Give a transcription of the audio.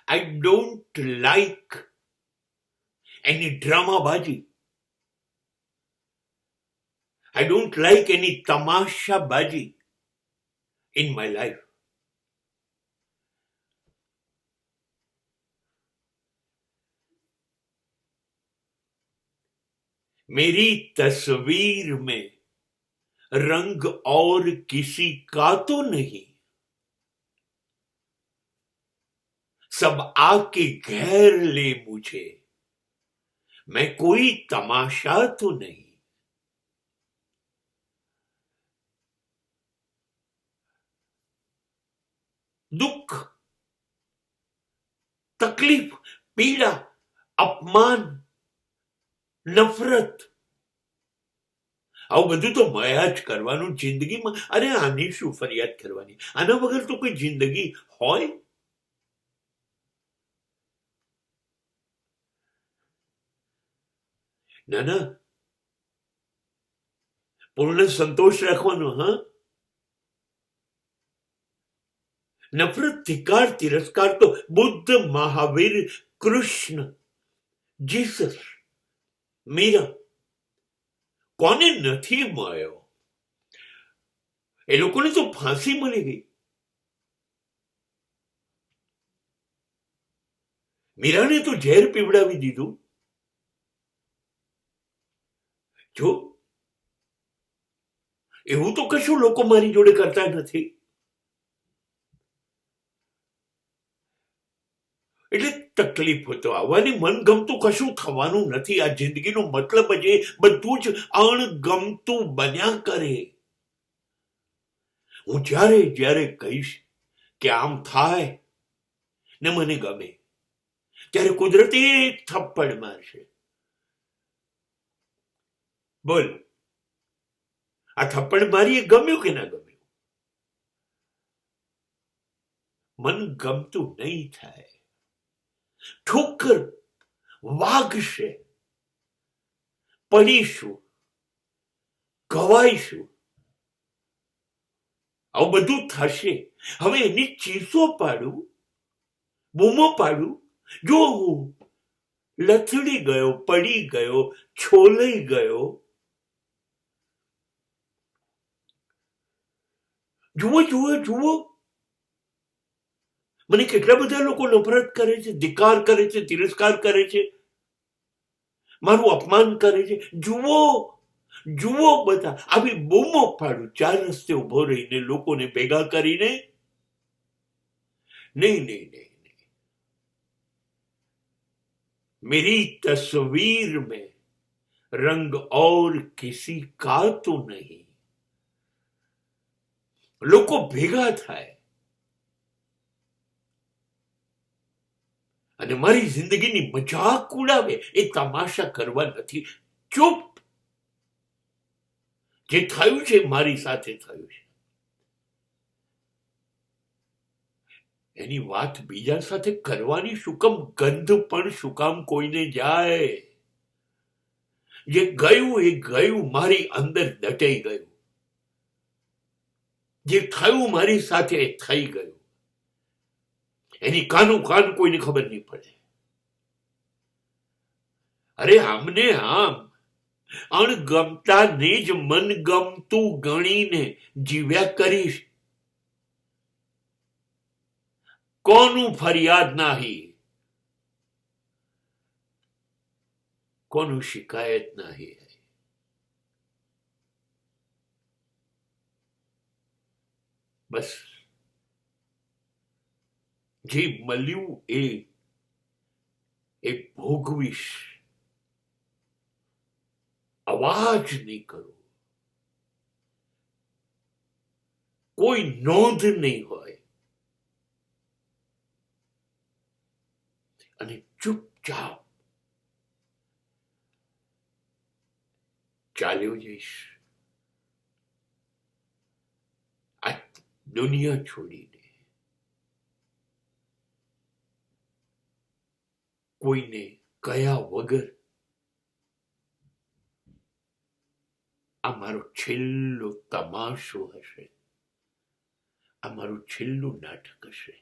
I don't like any dramabazi. I don't like any tamashabazi in my life. मेरी तस्वीर में रंग और किसी का तो नहीं, सब आके घेर ले मुझे, मैं कोई तमाशा तो नहीं. दुख, तकलीफ, पीड़ा, अपमान, નફરત, આવું બધું તો મયા જ કરવાનું જિંદગીમાં. અરે આની શું ફરિયાદ કરવાની? આના વગર તો કોઈ જિંદગી હોય? ના ના, પૂર્ણ સંતોષ રાખવાનો. હા, નફરત, ધિકાર, તિરસ્કાર તો બુદ્ધ, મહાવીર, કૃષ્ણ, જીસસ, મીરા કોને નથી મળ્યો? એ લોકોને તો ફાંસી મળી ગઈ. મીરાને તો ઝેર પીવડાવી દીધું. જો એવું તો કશું લોકો મારી જોડે કરતા નથી. એટલે તકલીફ તો આવવાની, મનગમતું કશું થવાનું નથી. આ જિંદગીનો મતલબ જ એ બધું જ અણગમતું બન્યા કરે. હું જ્યારે જ્યારે કહીશ કે આમ થાય ને મને ગમે, ત્યારે કુદરતે એક થપ્પડ મારશે. બોલ, આ થપ્પડ મારી એ ગમ્યું કે ના ગમ્યું? મન ગમતું નહીં થાય. ઠોકર વાગશે, પડીશું, ઘવાઈશું, આવું બધું થશે. હવે એની ચીસો પાડું, બૂમો પાડું, જો હું લથડી ગયો, પડી ગયો, છોલાઈ ગયો. જુઓ જુઓ જુઓ, મને કેટલા બધા લોકો નફરત કરે છે, ધિકાર કરે છે, તિરસ્કાર કરે છે, મારું અપમાન કરે છે. જુઓ જુઓ, બધા આવી બૂમો પાડું, ચાર રસ્તે ઉભો રહીને, લોકોને ભેગા કરીને. નહીં નહીં નહીં નહીં, मेरी तस्वीर में रंग और किसी का तो नहीं. લોકો ભેગા થાય અને મારી જિંદગીની મજાક ઉડાવે, એ તમાશા કરવા નથી. ચૂપ. જે થયું છે મારી સાથે થયું છે, એની વાત બીજા સાથે કરવાની શું કામ? ગંધ પણ શું કામ કોઈને જાય? જે ગયું એ ગયું, મારી અંદર દટાઈ ગયું. જે થયું મારી સાથે થઈ ગયું, એની કાનું કાન કોઈને ખબર નહીં પડે. અરે આમને આમ અણગમતાને જ મનગમતું ગણીને જીવ્યા કરીશ. કોનું ફરિયાદ નહીં, કોનું શિકાયત નહીં. બસ જે મળ્યું એ ભોગવીશ. અવાજ નહીં કરું, કોઈ નોંધ નહીં હોય, અને ચૂપચાપ ચાલ્યો જઈશ આ દુનિયા છોડીને. કોઈને કયા વગર. આ મારો છેલ્લો તમાશો હશે, આ મારું છેલ્લું નાટક હશે.